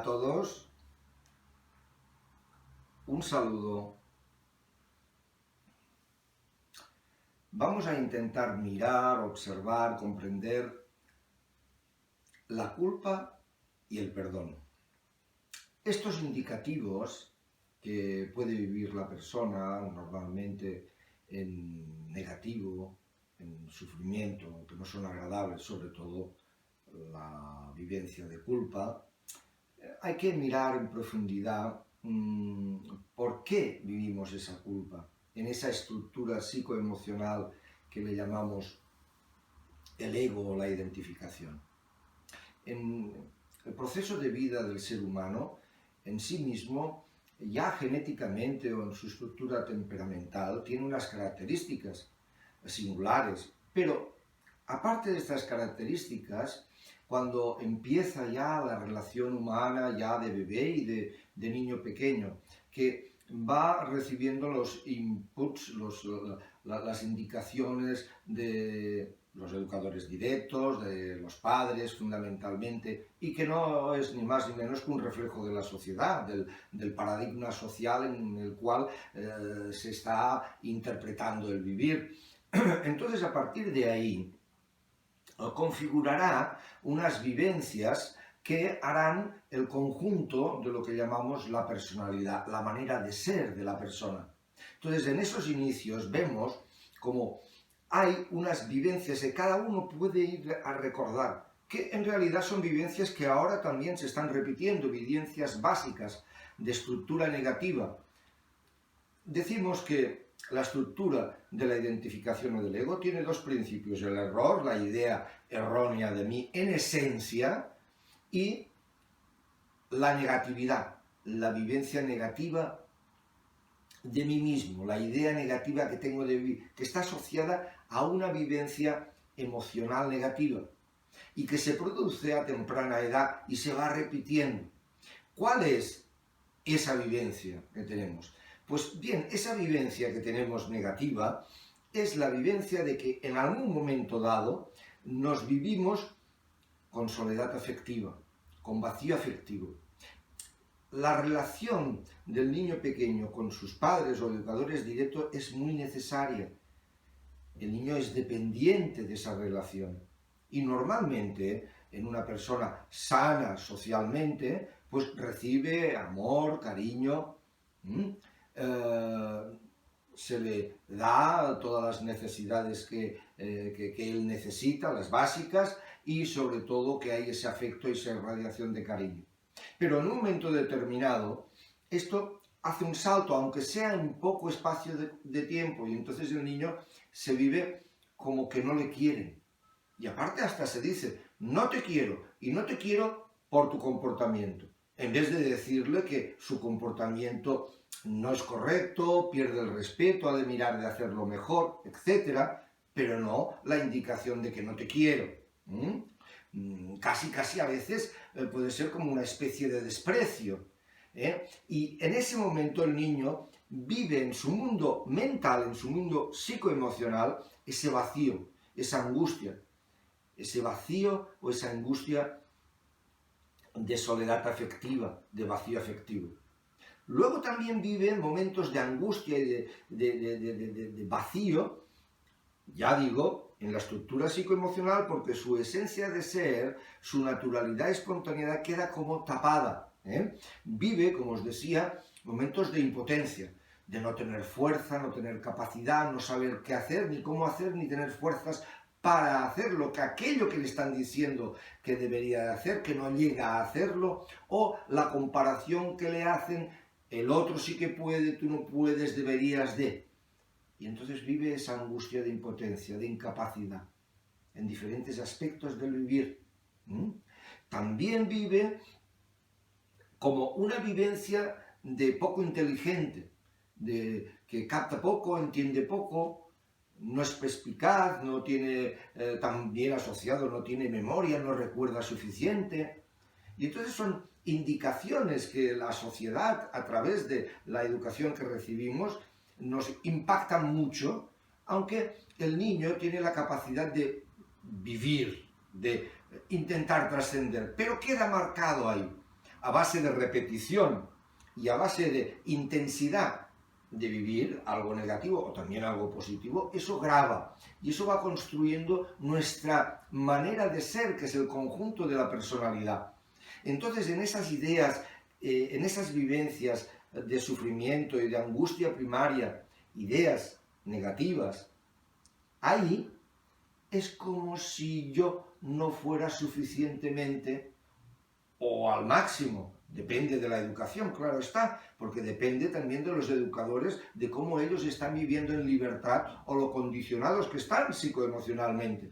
a todos, un saludo. Vamos a intentar mirar, observar, comprender la culpa y el perdón. Estos indicativos que puede vivir la persona normalmente en negativo, en sufrimiento, que no son agradables, sobre todo la vivencia de culpa, hay que mirar en profundidad por qué vivimos esa culpa, en esa estructura psicoemocional que le llamamos el ego o la identificación. En el proceso de vida del ser humano, en sí mismo, ya genéticamente o en su estructura temperamental, tiene unas características singulares, pero aparte de estas características, cuando empieza ya la relación humana, ya de bebé y de niño pequeño, que va recibiendo los inputs, las indicaciones de los educadores directos, de los padres fundamentalmente, y que no es ni más ni menos que un reflejo de la sociedad, del paradigma social en el cual se está interpretando el vivir. Entonces, a partir de ahí, configurará unas vivencias que harán el conjunto de lo que llamamos la personalidad, la manera de ser de la persona. Entonces, en esos inicios vemos como hay unas vivencias que cada uno puede ir a recordar, que en realidad son vivencias que ahora también se están repitiendo, vivencias básicas de estructura negativa. Decimos que la estructura de la identificación o del ego tiene dos principios: el error, la idea errónea de mí en esencia, y la negatividad, la vivencia negativa de mí mismo, la idea negativa que tengo de mí, que está asociada a una vivencia emocional negativa y que se produce a temprana edad y se va repitiendo. ¿Cuál es esa vivencia que tenemos? Pues bien, esa vivencia que tenemos negativa es la vivencia de que en algún momento dado nos vivimos con soledad afectiva, con vacío afectivo. La relación del niño pequeño con sus padres o educadores directos es muy necesaria. El niño es dependiente de esa relación. Y normalmente, en una persona sana socialmente, pues recibe amor, cariño, se le da todas las necesidades que él necesita, las básicas, y sobre todo que hay ese afecto y esa irradiación de cariño. Pero en un momento determinado, esto hace un salto, aunque sea en poco espacio de tiempo, y entonces el niño se vive como que no le quieren. Y aparte hasta se dice, no te quiero, y no te quiero por tu comportamiento, en vez de decirle que su comportamiento no es correcto, pierde el respeto, ha de mirar de hacerlo mejor, etc., pero no la indicación de que no te quiero. Casi a veces puede ser como una especie de desprecio. Y en ese momento el niño vive en su mundo mental, en su mundo psicoemocional, ese vacío, esa angustia, ese vacío o esa angustia de soledad afectiva, de vacío afectivo. Luego también vive momentos de angustia y de vacío, ya digo, en la estructura psicoemocional, porque su esencia de ser, su naturalidad y espontaneidad queda como tapada. Vive, como os decía, momentos de impotencia, de no tener fuerza, no tener capacidad, no saber qué hacer, ni cómo hacer, ni tener fuerzas para hacer aquello que le están diciendo que debería de hacer, que no llega a hacerlo, o la comparación que le hacen, el otro sí que puede, tú no puedes, deberías de. Y entonces vive esa angustia de impotencia, de incapacidad, en diferentes aspectos del vivir. También vive como una vivencia de poco inteligente, de que capta poco, entiende poco, no es perspicaz, no tiene tan bien asociado, no tiene memoria, no recuerda suficiente. Y entonces son indicaciones que la sociedad, a través de la educación que recibimos, nos impactan mucho, aunque el niño tiene la capacidad de vivir, de intentar trascender, pero queda marcado ahí. a base de repetición y a base de intensidad de vivir algo negativo o también algo positivo, eso graba y eso va construyendo nuestra manera de ser, que es el conjunto de la personalidad. Entonces, en esas ideas, en esas vivencias de sufrimiento y de angustia primaria, ideas negativas, ahí es como si yo no fuera suficientemente o al máximo. Depende de la educación, claro está, porque depende también de los educadores, de cómo ellos están viviendo en libertad o lo condicionados que están psicoemocionalmente.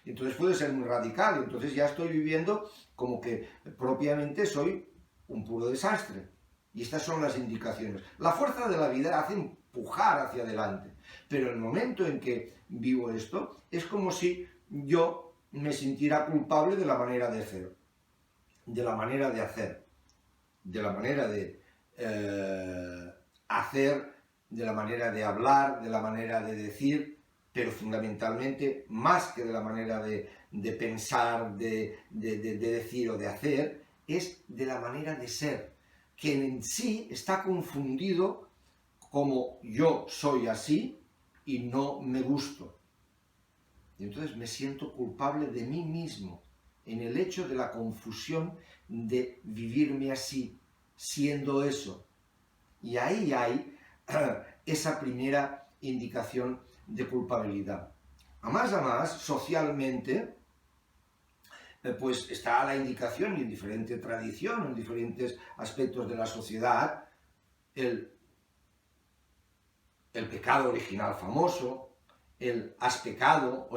Entonces puede ser muy radical, entonces ya estoy viviendo como que propiamente soy un puro desastre. Y estas son las indicaciones. La fuerza de la vida hace empujar hacia adelante, pero el momento en que vivo esto es como si yo me sintiera culpable de la manera de ser, de la manera de hacer, de la manera de hacer, de la manera de hablar, de la manera de decir, pero fundamentalmente, más que de la manera de pensar, de decir o de hacer, es de la manera de ser, que en sí está confundido como yo soy así y no me gusto. Y entonces me siento culpable de mí mismo, en el hecho de la confusión de vivirme así, siendo eso. Y ahí hay esa primera indicación de culpabilidad. A más, socialmente, pues está la indicación, y en diferente tradición, en diferentes aspectos de la sociedad, el pecado original famoso, el has pecado,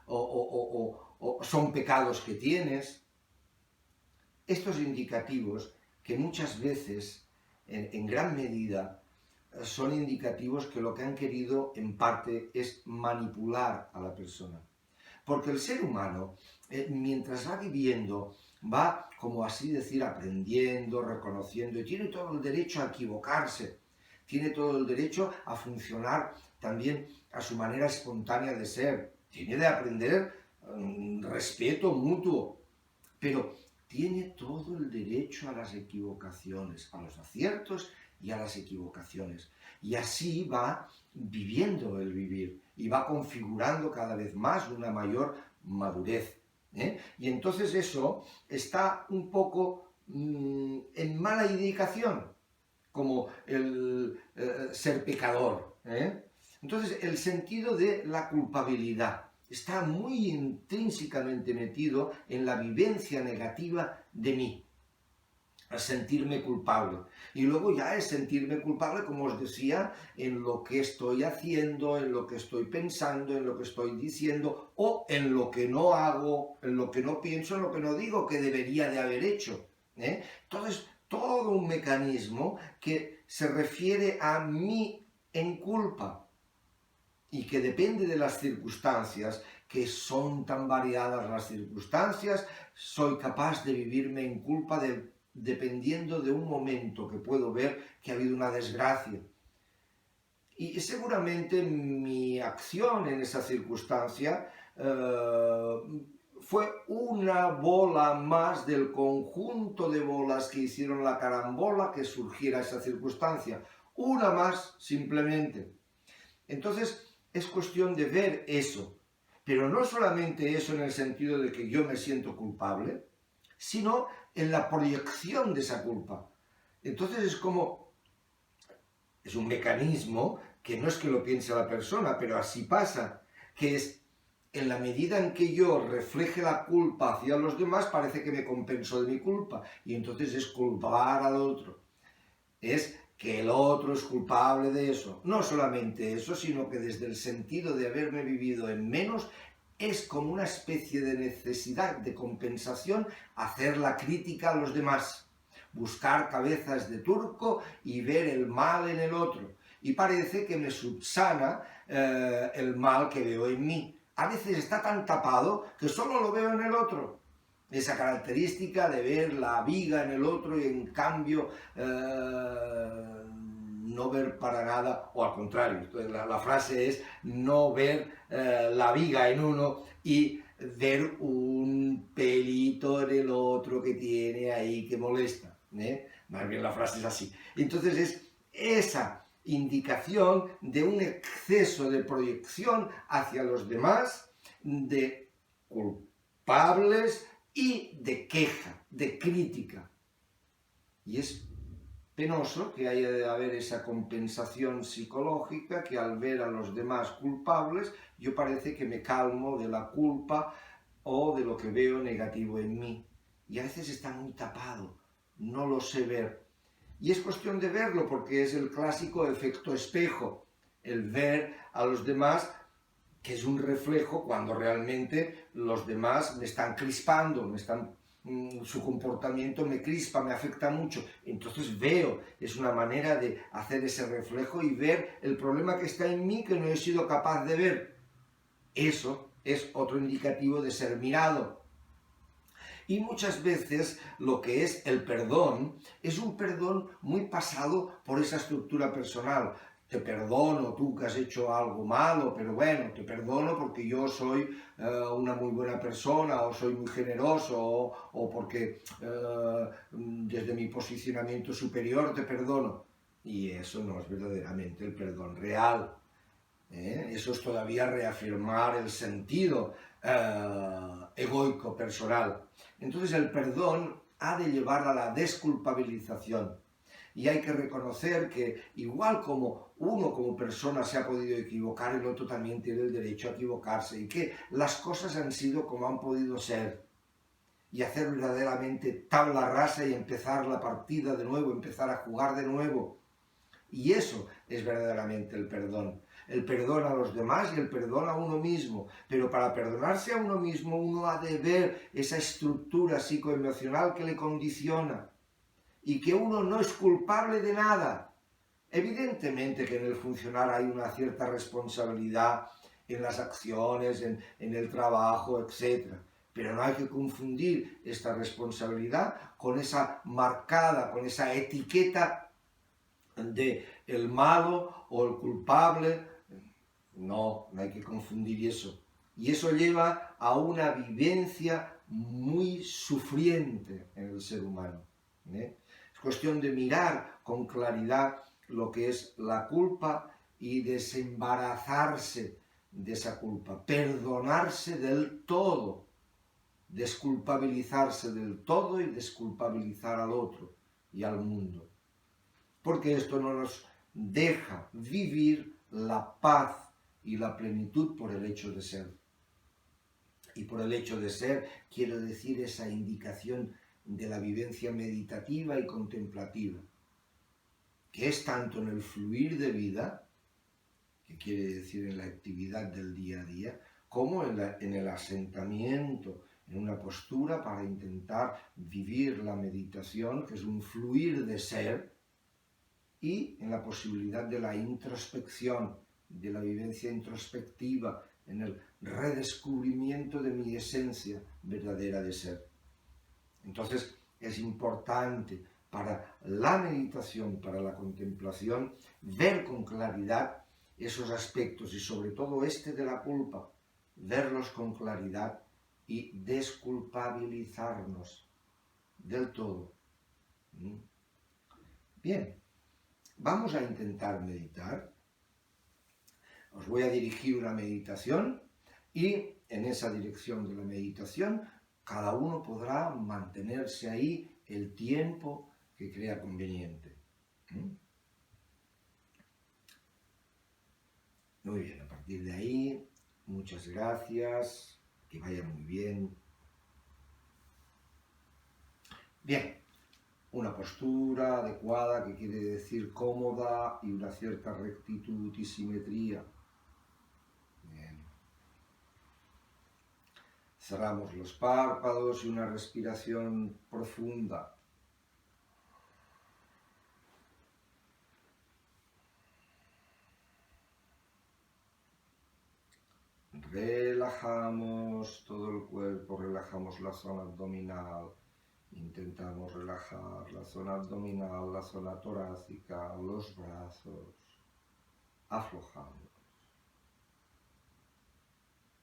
o son pecados que tienes. Estos indicativos que muchas veces, en gran medida, son indicativos que lo que han querido en parte es manipular a la persona. Porque el ser humano, mientras va viviendo, va, como así decir, aprendiendo, reconociendo, y tiene todo el derecho a equivocarse, tiene todo el derecho a funcionar también a su manera espontánea de ser, tiene de aprender respeto mutuo, pero tiene todo el derecho a las equivocaciones, a los aciertos y a las equivocaciones. Y así va viviendo el vivir y va configurando cada vez más una mayor madurez. Y entonces eso está un poco en mala indicación, como el ser pecador. Entonces el sentido de la culpabilidad está muy intrínsecamente metido en la vivencia negativa de mí, a sentirme culpable. Y luego ya es sentirme culpable, como os decía, en lo que estoy haciendo, en lo que estoy pensando, en lo que estoy diciendo, o en lo que no hago, en lo que no pienso, en lo que no digo que debería de haber hecho. Entonces, todo un mecanismo que se refiere a mí en culpa, y que depende de las circunstancias, que son tan variadas las circunstancias, soy capaz de vivirme en culpa dependiendo de un momento que puedo ver que ha habido una desgracia. Y seguramente mi acción en esa circunstancia fue una bola más del conjunto de bolas que hicieron la carambola que surgiera esa circunstancia. Una más, simplemente. Entonces, es cuestión de ver eso, pero no solamente eso en el sentido de que yo me siento culpable, sino en la proyección de esa culpa. Entonces es un mecanismo que no es que lo piense la persona, pero así pasa, que es en la medida en que yo refleje la culpa hacia los demás, parece que me compenso de mi culpa, y entonces es culpar al otro. Es que el otro es culpable de eso. No solamente eso, sino que desde el sentido de haberme vivido en menos, es como una especie de necesidad de compensación hacer la crítica a los demás, buscar cabezas de turco y ver el mal en el otro. Y parece que me subsana el mal que veo en mí. A veces está tan tapado que solo lo veo en el otro. Esa característica de ver la viga en el otro y en cambio no ver para nada, o al contrario, entonces la frase es no ver la viga en uno y ver un pelito en el otro que tiene ahí que molesta. Más bien la frase es así. Entonces es esa indicación de un exceso de proyección hacia los demás, de culpables y de queja, de crítica. Y es penoso que haya de haber esa compensación psicológica, que al ver a los demás culpables, yo parece que me calmo de la culpa o de lo que veo negativo en mí. Y a veces está muy tapado, no lo sé ver. Y es cuestión de verlo, porque es el clásico efecto espejo, el ver a los demás, que es un reflejo cuando realmente los demás me están crispando, su comportamiento me crispa, me afecta mucho. Entonces veo, es una manera de hacer ese reflejo y ver el problema que está en mí que no he sido capaz de ver. Eso es otro indicativo de ser mirado. Y muchas veces lo que es el perdón es un perdón muy pasado por esa estructura personal. Te perdono tú que has hecho algo malo, pero bueno, te perdono porque yo soy una muy buena persona, o soy muy generoso, o porque desde mi posicionamiento superior te perdono. Y eso no es verdaderamente el perdón real. Eso es todavía reafirmar el sentido egoico personal. Entonces el perdón ha de llevar a la desculpabilización. Y hay que reconocer que igual como uno como persona se ha podido equivocar, el otro también tiene el derecho a equivocarse, y que las cosas han sido como han podido ser. Y hacer verdaderamente tabla rasa y empezar la partida de nuevo, empezar a jugar de nuevo. Y eso es verdaderamente el perdón. El perdón a los demás y el perdón a uno mismo. Pero para perdonarse a uno mismo, uno ha de ver esa estructura psicoemocional que le condiciona. Y que uno no es culpable de nada. Evidentemente que en el funcionar hay una cierta responsabilidad en las acciones, en el trabajo, etc. Pero no hay que confundir esta responsabilidad con esa marcada, con esa etiqueta de el malo o el culpable. No, no hay que confundir eso. Y eso lleva a una vivencia muy sufriente en el ser humano. Es cuestión de mirar con claridad lo que es la culpa y desembarazarse de esa culpa, perdonarse del todo, desculpabilizarse del todo y desculpabilizar al otro y al mundo. Porque esto no nos deja vivir la paz y la plenitud por el hecho de ser. Y por el hecho de ser, quiero decir esa indicación de la vivencia meditativa y contemplativa, que es tanto en el fluir de vida, que quiere decir en la actividad del día a día, como en el asentamiento, en una postura para intentar vivir la meditación, que es un fluir de ser, y en la posibilidad de la introspección, de la vivencia introspectiva, en el redescubrimiento de mi esencia verdadera de ser. Entonces es importante para la meditación, para la contemplación, ver con claridad esos aspectos y sobre todo este de la culpa, verlos con claridad y desculpabilizarnos del todo. Bien. Vamos a intentar meditar. Os voy a dirigir una meditación y en esa dirección de la meditación cada uno podrá mantenerse ahí el tiempo que crea conveniente. Muy bien, a partir de ahí, muchas gracias, que vaya muy bien. Bien. Una postura adecuada, que quiere decir cómoda, y una cierta rectitud y simetría. Bien. Cerramos los párpados y una respiración profunda. Relajamos todo el cuerpo, relajamos la zona abdominal. Intentamos relajar la zona abdominal, la zona torácica, los brazos. Aflojamos.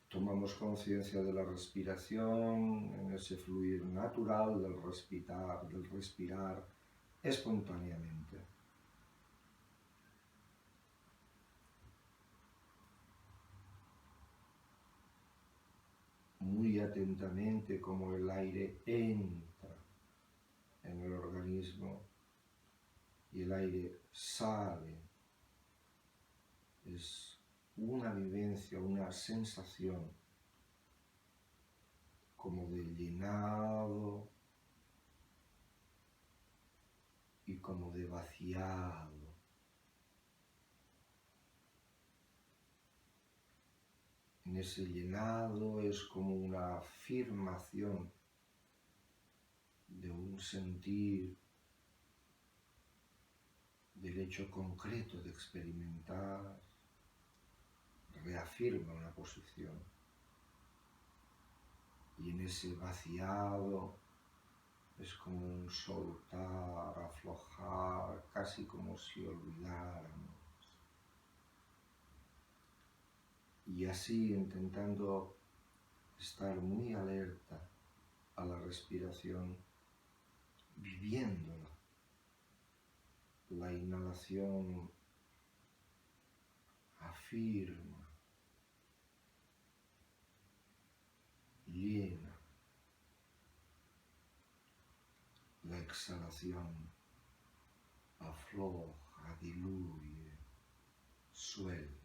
Tomamos conciencia de la respiración, en ese fluir natural del respirar, espontáneamente. Muy atentamente como el aire entra en el organismo y el aire sale. Es una vivencia, una sensación como de llenado y como de vaciado. En ese llenado es como una afirmación de un sentir, del hecho concreto de experimentar, reafirma una posición. Y en ese vaciado es como un soltar, aflojar, casi como si olvidáramos. Y así intentando estar muy alerta a la respiración, viviéndola. La inhalación afirma, llena. La exhalación afloja, diluye, suelta.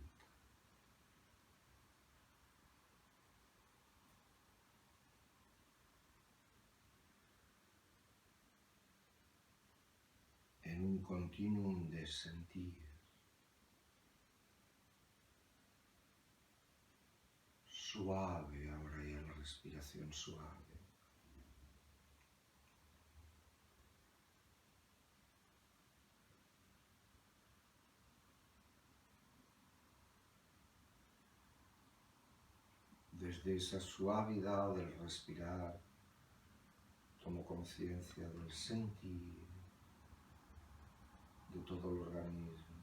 En un continuum de sentir. Suave, ahora ya la respiración suave. Desde esa suavidad del respirar, tomo conciencia del sentir, de todo el organismo.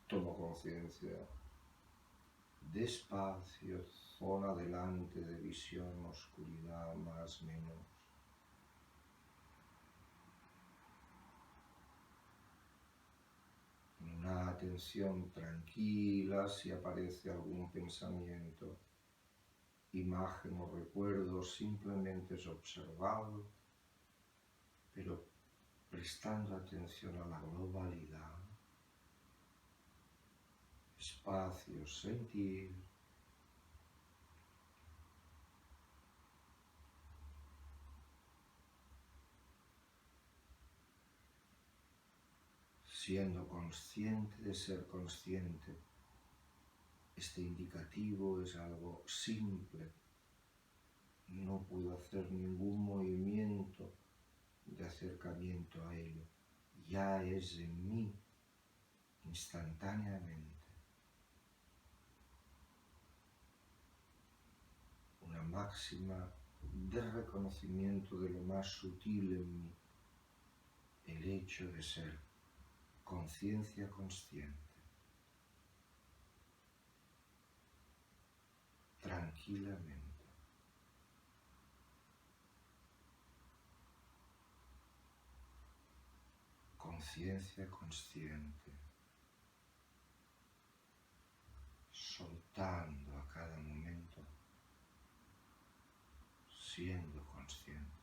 Tomo conciencia de espacio, zona delante de visión, oscuridad, más, menos. Una atención tranquila si aparece algún pensamiento, imagen o recuerdo, simplemente es observado, pero prestando atención a la globalidad. Espacio, sentir. Siendo consciente de ser consciente. Este indicativo es algo simple. No puedo hacer ningún movimiento de acercamiento a ello. Ya es en mí, instantáneamente. Una máxima de reconocimiento de lo más sutil en mí. El hecho de ser conciencia consciente. Tranquilamente. Conciencia consciente. Soltando a cada momento, siendo consciente.